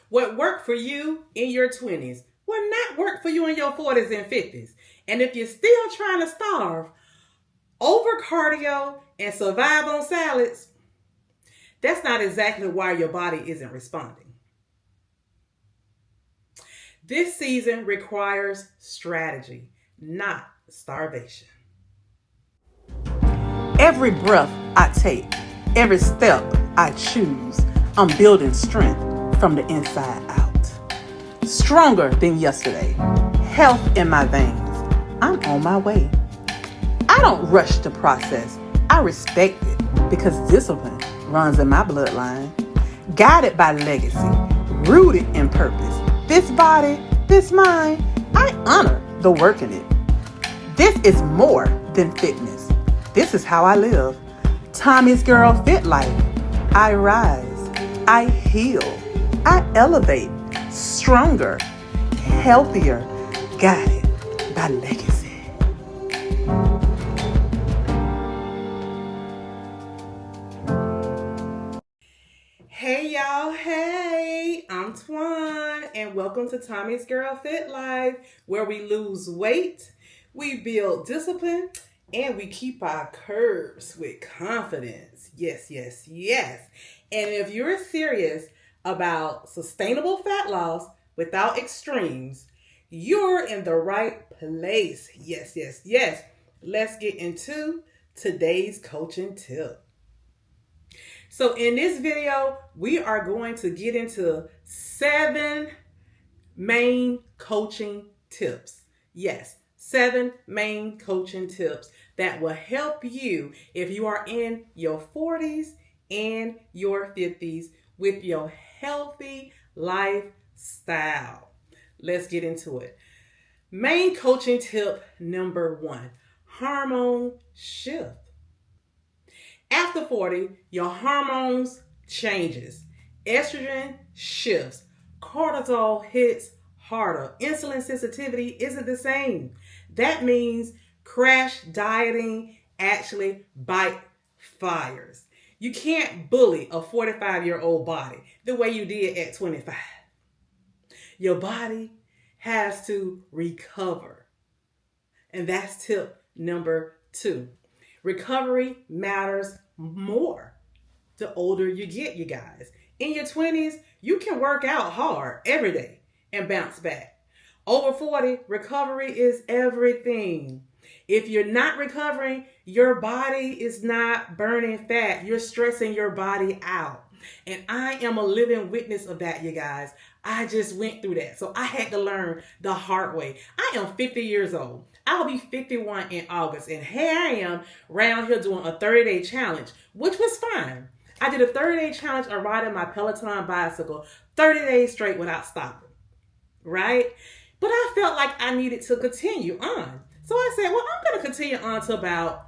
What worked for you in your 20s will not work for you in your 40s and 50s. And if you're still trying to starve over cardio and survive on salads, that's not exactly why your body isn't responding. This season requires strategy, not starvation. Every breath I take, every step I choose, I'm building strength from the inside out. Stronger than yesterday, health in my veins. I'm on my way. I don't rush the process. I respect it because discipline runs in my bloodline. Guided by legacy, rooted in purpose. This body, this mind, I honor the work in it. This is more than fitness. This is how I live. Tommy's Girl FitLife. I rise. I heal. I elevate. Stronger. Healthier. Guided by legacy. Hey y'all, hey, I'm Twan, and welcome to Tommy's Girl Fit Life, where we lose weight, we build discipline, and we keep our curves with confidence. Yes, yes, yes. And if you're serious about sustainable fat loss without extremes, you're in the right place. Yes, yes, yes. Let's get into today's coaching tip. So in this video, we are going to get into 7 main coaching tips. Yes, 7 main coaching tips that will help you if you are in your 40s and your 50s with your healthy lifestyle. Let's get into it. Main coaching tip number 1, hormone shift. After 40, your hormones changes. Estrogen shifts. Cortisol hits harder. Insulin sensitivity isn't the same. That means crash dieting actually backfires. You can't bully a 45-year-old body the way you did at 25. Your body has to recover. And that's tip number 2. Recovery matters more the older you get, you guys. In your 20s, you can work out hard every day and bounce back. Over 40, recovery is everything. If you're not recovering, your body is not burning fat. You're stressing your body out. And I am a living witness of that, you guys. I just went through that. So I had to learn the hard way. I am 50 years old. I'll be 51 in August. And here I am around here doing a 30-day challenge, which was fine. I did a 30-day challenge of riding my Peloton bicycle 30 days straight without stopping, right? But I felt like I needed to continue on. So I said, well, I'm going to continue on to about,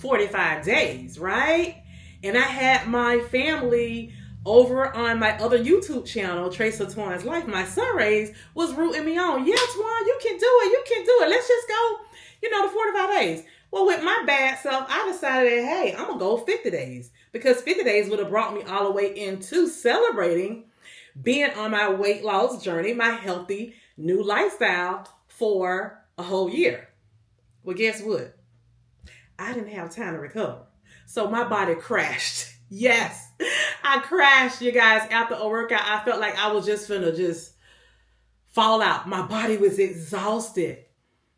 45 days, right? And I had my family over on my other YouTube channel, Tracer Twan's Life. My son was rooting me on. Yeah, Twan, you can do it. You can do it. Let's just go, the 45 days. Well, with my bad self, I decided that, hey, I'm going to go 50 days. Because 50 days would have brought me all the way into celebrating being on my weight loss journey, my healthy new lifestyle for a whole year. Well, guess what? I didn't have time to recover. So my body crashed. Yes, I crashed, you guys. After a workout, I felt like I was just finna just fall out. My body was exhausted.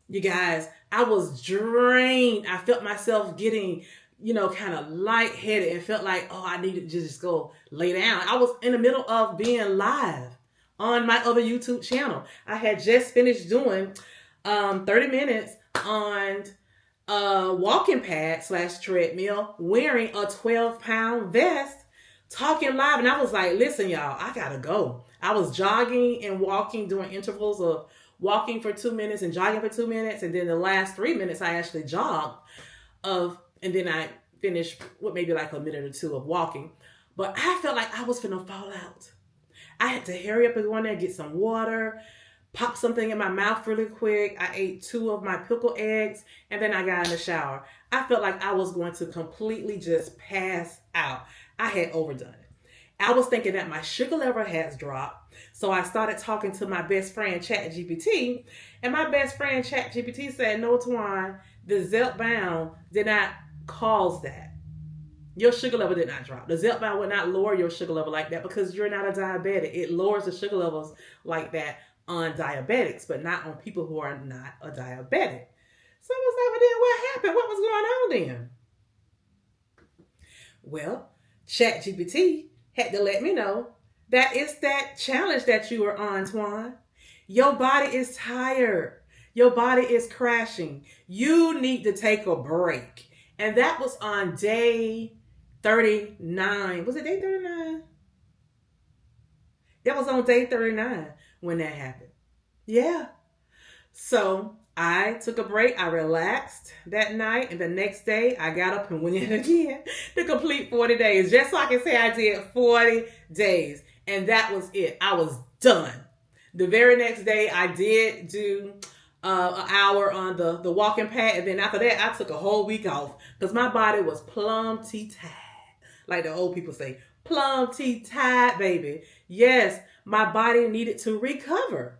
You guys, I was drained. I felt myself getting, kind of lightheaded and felt like, I needed to just go lay down. I was in the middle of being live on my other YouTube channel. I had just finished doing 30 minutes on a walking pad / treadmill, wearing a 12-pound vest, talking live. And I was like, listen, y'all, I gotta go. I was jogging and walking, doing intervals of walking for 2 minutes and jogging for 2 minutes. And then the last 3 minutes, I actually jogged and then I finished with maybe like a minute or 2 of walking. But I felt like I was finna fall out. I had to hurry up and go in there, get some water, pop something in my mouth really quick. I ate 2 of my pickled eggs, and then I got in the shower. I felt like I was going to completely just pass out. I had overdone it. I was thinking that my sugar level has dropped. So I started talking to my best friend, ChatGPT. And my best friend, ChatGPT, said, no, Twan, the Zepbound did not cause that. Your sugar level did not drop. The Zepbound would not lower your sugar level like that because you're not a diabetic. It lowers the sugar levels like that on diabetics, but not on people who are not a diabetic. So I was like, well, then what happened? What was going on then? Well, ChatGPT had to let me know that it's that challenge that you are on, Twan. Your body is tired. Your body is crashing. You need to take a break. And that was on day 39. Was it day 39? That was on day 39 when that happened. Yeah. So I took a break. I relaxed that night. And the next day, I got up and went in again to complete 40 days. Just so I can say I did 40 days. And that was it. I was done. The very next day, I did do an hour on the walking pad. And then after that, I took a whole week off because my body was plumb tea-tied. Like the old people say, plumb tea-tied, baby. Yes, my body needed to recover.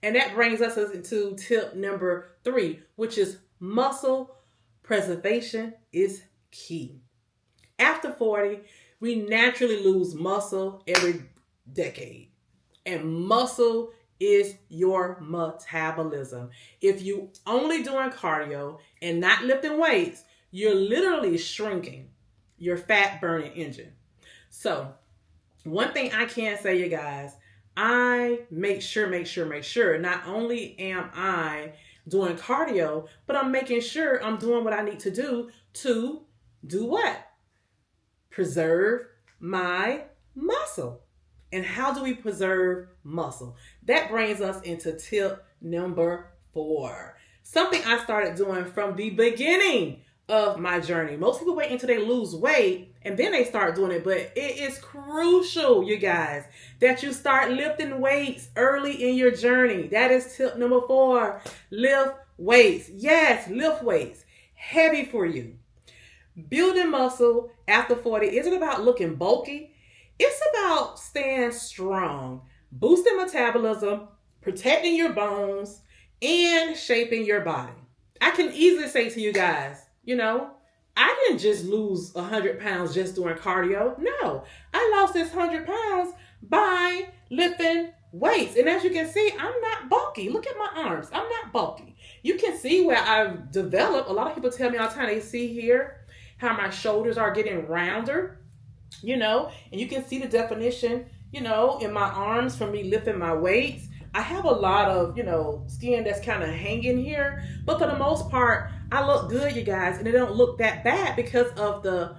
And that brings us into tip number 3, which is muscle preservation is key. After 40, we naturally lose muscle every decade. And muscle is your metabolism. If you only doing cardio and not lifting weights, you're literally shrinking your fat burning engine. So one thing I can say, you guys, I make sure, not only am I doing cardio, but I'm making sure I'm doing what I need to do what? Preserve my muscle. And how do we preserve muscle? That brings us into tip number 4. Something I started doing from the beginning of my journey. Most people wait until they lose weight and then they start doing it, but it is crucial, you guys, that you start lifting weights early in your journey. That is tip number 4. Lift weights. Yes, lift weights. Heavy for you. Building muscle after 40 isn't about looking bulky. It's about staying strong, boosting metabolism, protecting your bones, and shaping your body. I can easily say to you guys, I didn't just lose 100 pounds just doing cardio. No, I lost this 100 pounds by lifting weights. And as you can see, I'm not bulky. Look at my arms. I'm not bulky. You can see where I've developed. A lot of people tell me all the time, they see here how my shoulders are getting rounder, and you can see the definition, in my arms from me lifting my weights. I have a lot of, skin that's kind of hanging here, but for the most part, I look good, you guys, and it don't look that bad because of the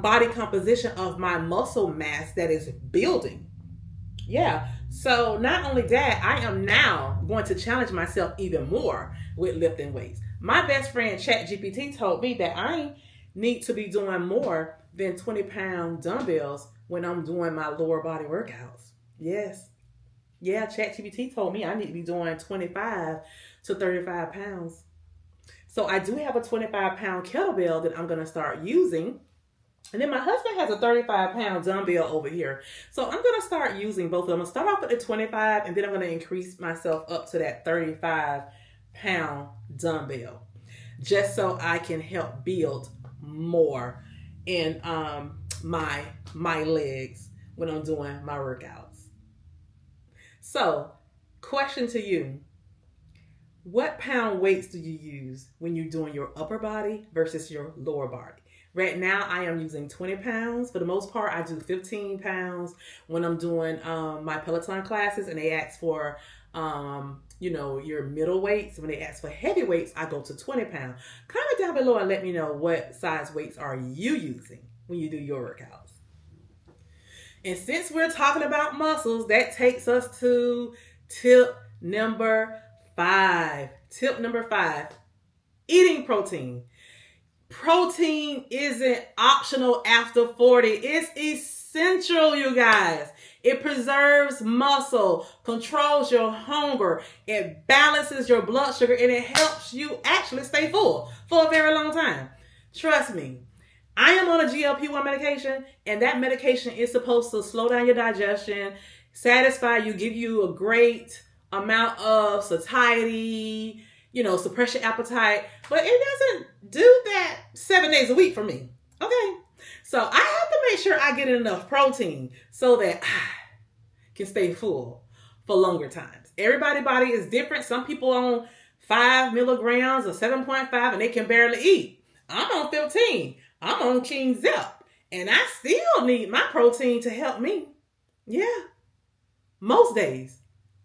body composition of my muscle mass that is building. Yeah. So not only that, I am now going to challenge myself even more with lifting weights. My best friend ChatGPT told me that I need to be doing more than 20-pound dumbbells when I'm doing my lower body workouts. Yes. Yeah, ChatGPT told me I need to be doing 25 to 35 pounds. So I do have a 25-pound kettlebell that I'm going to start using. And then my husband has a 35-pound dumbbell over here. So I'm going to start using both of them. I'm going to start off with the 25, and then I'm going to increase myself up to that 35-pound dumbbell, just so I can help build more in my legs when I'm doing my workouts. So, question to you. What pound weights do you use when you're doing your upper body versus your lower body? Right now, I am using 20 pounds. For the most part, I do 15 pounds when I'm doing my Peloton classes, and they ask for, your middle weights. When they ask for heavy weights, I go to 20 pounds. Comment down below and let me know what size weights are you using when you do your workouts. And since we're talking about muscles, that takes us to tip number 5. Tip number 5, eating protein. Protein isn't optional after 40. It's essential, you guys. It preserves muscle, controls your hunger, it balances your blood sugar, and it helps you actually stay full for a very long time. Trust me, I am on a GLP-1 medication, and that medication is supposed to slow down your digestion, satisfy you, give you a great amount of satiety, suppress your appetite. But it doesn't do that 7 days a week for me. Okay. So I have to make sure I get enough protein so that I can stay full for longer times. Everybody's body is different. Some people on 5 milligrams or 7.5 and they can barely eat. I'm on 15. I'm on King Zep. And I still need my protein to help me. Yeah. Most days.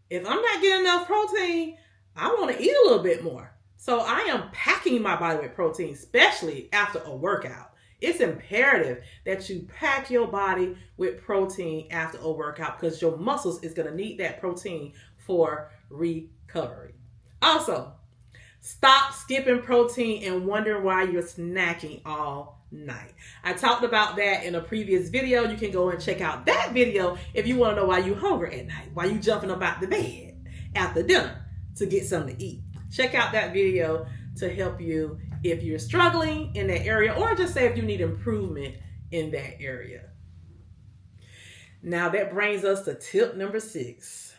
If I'm not getting enough protein, I want to eat a little bit more. So I am packing my body with protein, especially after a workout. It's imperative that you pack your body with protein after a workout because your muscles is going to need that protein for recovery. Also, stop skipping protein and wondering why you're snacking all night. I talked about that in a previous video. You can go and check out that video if you want to know why you're hungry at night, why you jumping up out the bed after dinner to get something to eat. Check out that video to help you if you're struggling in that area, or just say if you need improvement in that area. Now that brings us to tip number 6.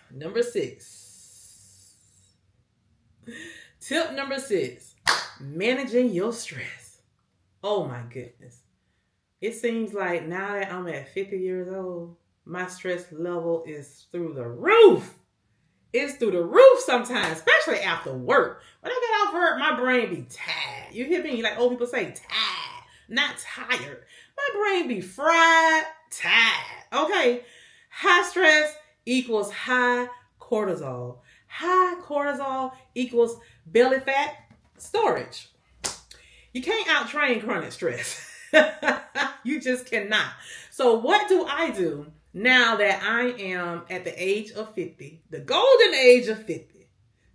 Tip number 6, managing your stress. Oh my goodness. It seems like now that I'm at 50 years old, my stress level is through the roof. It's through the roof sometimes, especially after work. When I get off work, my brain be tired. You hear me? Like old people say, tired, not tired. My brain be fried, tired. Okay. High stress equals high cortisol. High cortisol equals belly fat storage. You can't out-train chronic stress. You just cannot. So what do I do now that I am at the age of 50, the golden age of 50,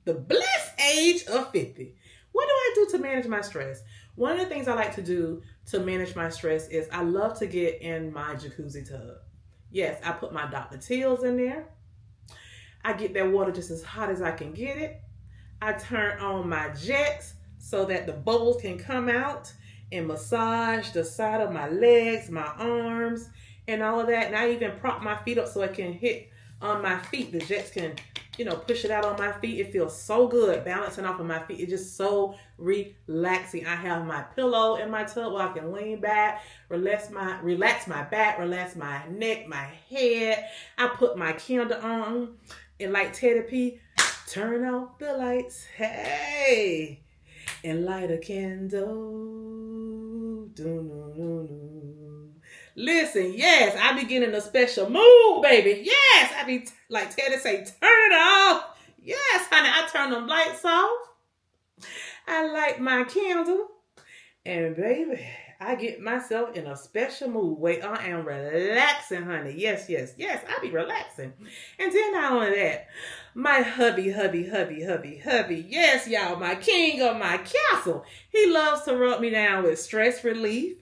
the blessed age of 50? What do I do to manage my stress? One of the things I like to do to manage my stress is I love to get in my jacuzzi tub. Yes, I put my Dr. Teals in there. I get that water just as hot as I can get it. I turn on my jets so that the bubbles can come out and massage the side of my legs, my arms, and all of that. And I even prop my feet up so it can hit on my feet. The jets can, push it out on my feet. It feels so good balancing off of my feet. It's just so relaxing. I have my pillow in my tub where I can lean back, relax my back, relax my neck, my head. I put my candle on and like Teddy P, turn off the lights, hey, and light a candle. Listen, yes, I be getting a special mood, baby. Yes, I be like Teddy say, turn it off. Yes, honey, I turn them lights off. I light my candle, and baby, I get myself in a special mood where I am relaxing, honey. Yes, I be relaxing. And then not only that, my hubby. Yes, y'all, my king of my castle. He loves to rub me down with stress relief.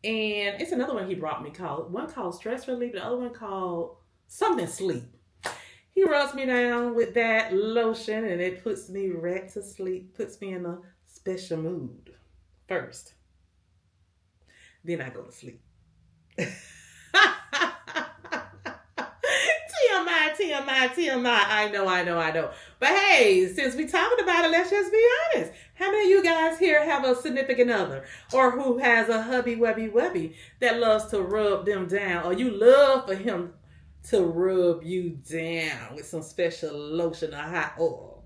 And it's another one he brought me one called stress relief, the other one called something sleep. He rubs me down with that lotion and it puts me right to sleep, puts me in a special mood first. Then I go to sleep. TMI. I know. But hey, since we talking about it, let's just be honest. How many of you guys here have a significant other or who has a hubby wubby that loves to rub them down, or you love for him to rub you down with some special lotion or hot oil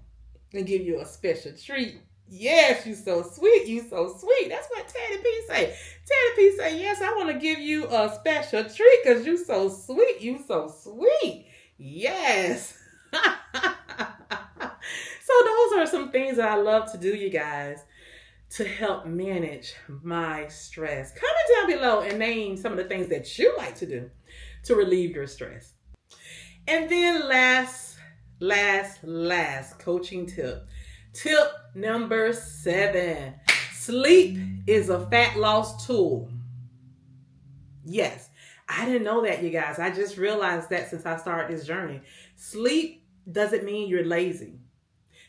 and give you a special treat? Yes, you so sweet. That's what Teddy P say. Teddy P say, yes, I want to give you a special treat because you so sweet. Yes. So those are some things that I love to do, you guys, to help manage my stress. Comment down below and name some of the things that you like to do to relieve your stress. And then last coaching tip. Tip number 7. Sleep is a fat loss tool. Yes, I didn't know that, you guys. I just realized that since I started this journey. Sleep doesn't mean you're lazy.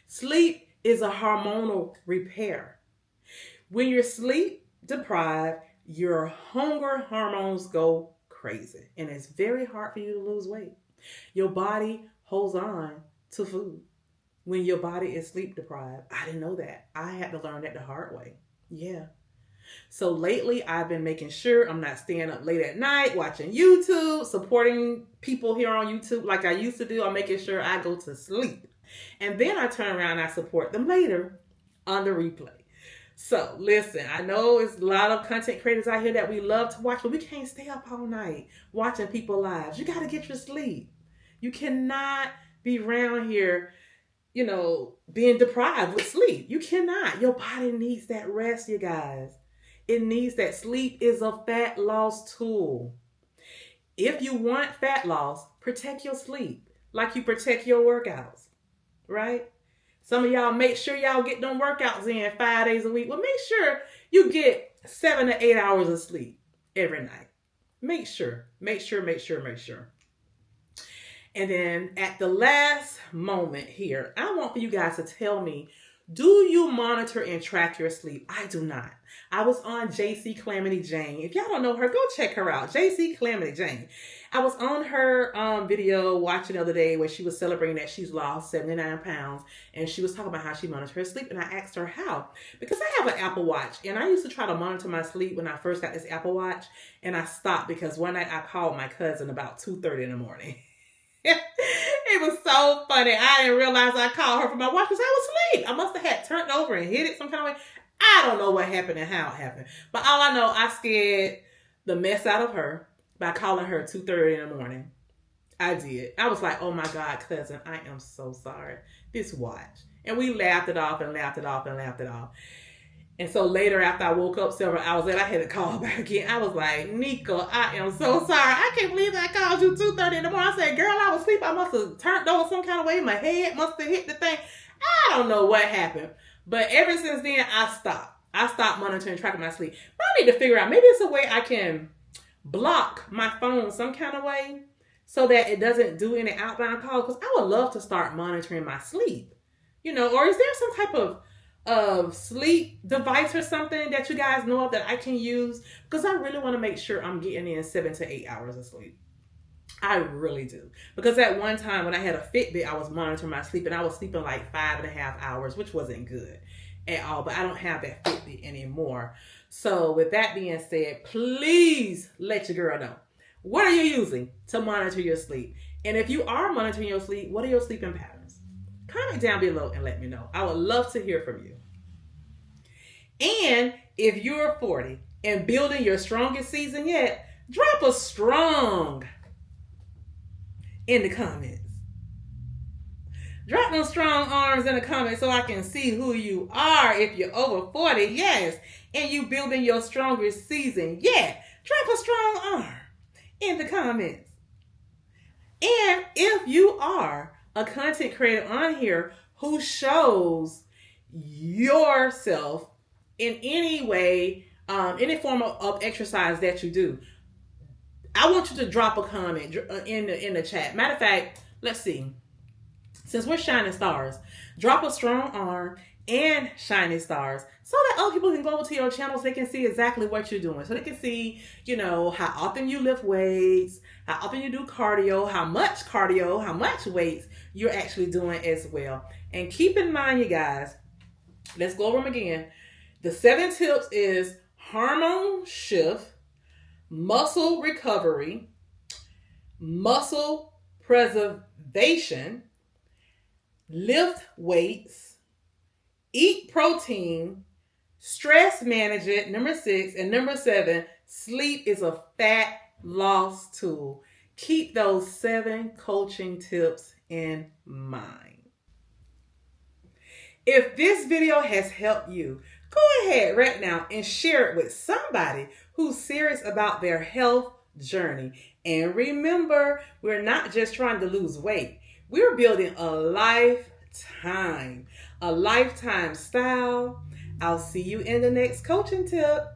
Sleep is a hormonal repair. When you're sleep deprived, your hunger hormones go crazy. And it's very hard for you to lose weight. Your body holds on to food when your body is sleep deprived. I didn't know that. I had to learn that the hard way. Yeah. So lately, I've been making sure I'm not staying up late at night watching YouTube, supporting people here on YouTube like I used to do. I'm making sure I go to sleep. And then I turn around and I support them later on the replay. So listen, I know it's a lot of content creators out here that we love to watch, but we can't stay up all night watching people lives. You got to get your sleep. You cannot be around here, being deprived with sleep. You cannot. Your body needs that rest, you guys. It needs that. Sleep is a fat loss tool. If you want fat loss, protect your sleep like you protect your workouts, right? Some of y'all make sure y'all get them workouts in 5 days a week. Well, make sure you get 7 to 8 hours of sleep every night. Make sure. And then at the last moment here, I want for you guys to tell me, do you monitor and track your sleep? I do not. I was on JC Calamity Jane. If y'all don't know her, go check her out. JC Calamity Jane. I was on her video watching the other day where she was celebrating that she's lost 79 pounds. And she was talking about how she monitors her sleep. And I asked her how. Because I have an Apple Watch. And I used to try to monitor my sleep when I first got this Apple Watch. And I stopped because one night I called my cousin about 2:30 in the morning. It was so funny. I didn't realize I called her from my watch because I was asleep. I must have had turned over and hit it some kind of way. I don't know what happened and how it happened. But all I know, I scared the mess out of her by calling her 2:30 in the morning. I did. I was like, oh my God, cousin, I am so sorry. This watch. And we laughed it off and laughed it off and laughed it off. And so later, after I woke up several hours later, I had to call back again. I was like, Nika, I am so sorry. I can't believe I called you 2:30 in the morning. I said, girl, I was asleep. I must have turned over some kind of way. My head must have hit the thing. I don't know what happened. But ever since then, I stopped. I stopped monitoring, tracking my sleep. But I need to figure out, maybe it's a way I can block my phone some kind of way so that it doesn't do any outbound calls. Because I would love to start monitoring my sleep. Or is there some type of sleep device or something that you guys know of that I can use? Because I really want to make sure I'm getting in 7 to 8 hours of sleep. I really do. Because at one time when I had a Fitbit, I was monitoring my sleep and I was sleeping like 5.5 hours, which wasn't good at all. But I don't have that Fitbit anymore. So with that being said, please let your girl know. What are you using to monitor your sleep? And if you are monitoring your sleep, what are your sleeping patterns? Comment down below and let me know. I would love to hear from you. And if you're 40 and building your strongest season yet, drop a strong in the comments. Drop those strong arms in the comments so I can see who you are. If you're over 40, yes, and you building your strongest season, yeah, drop a strong arm in the comments. And if you are a content creator on here who shows yourself in any way, any form of exercise that you do, I want you to drop a comment in the chat. Matter of fact, let's see. Since we're shining stars, drop a strong arm and shining stars so that other people can go to your channel so they can see exactly what you're doing. So they can see, how often you lift weights, how often you do cardio, how much weights you're actually doing as well. And keep in mind, you guys, let's go over them again. The 7 tips is hormone shift, muscle recovery, muscle preservation, lift weights, eat protein, stress management, number 6, and number 7, sleep is a fat loss tool. Keep those 7 coaching tips in mind. If this video has helped you, go ahead right now and share it with somebody who's serious about their health journey. And remember, we're not just trying to lose weight. We're building a lifetime style. I'll see you in the next coaching tip.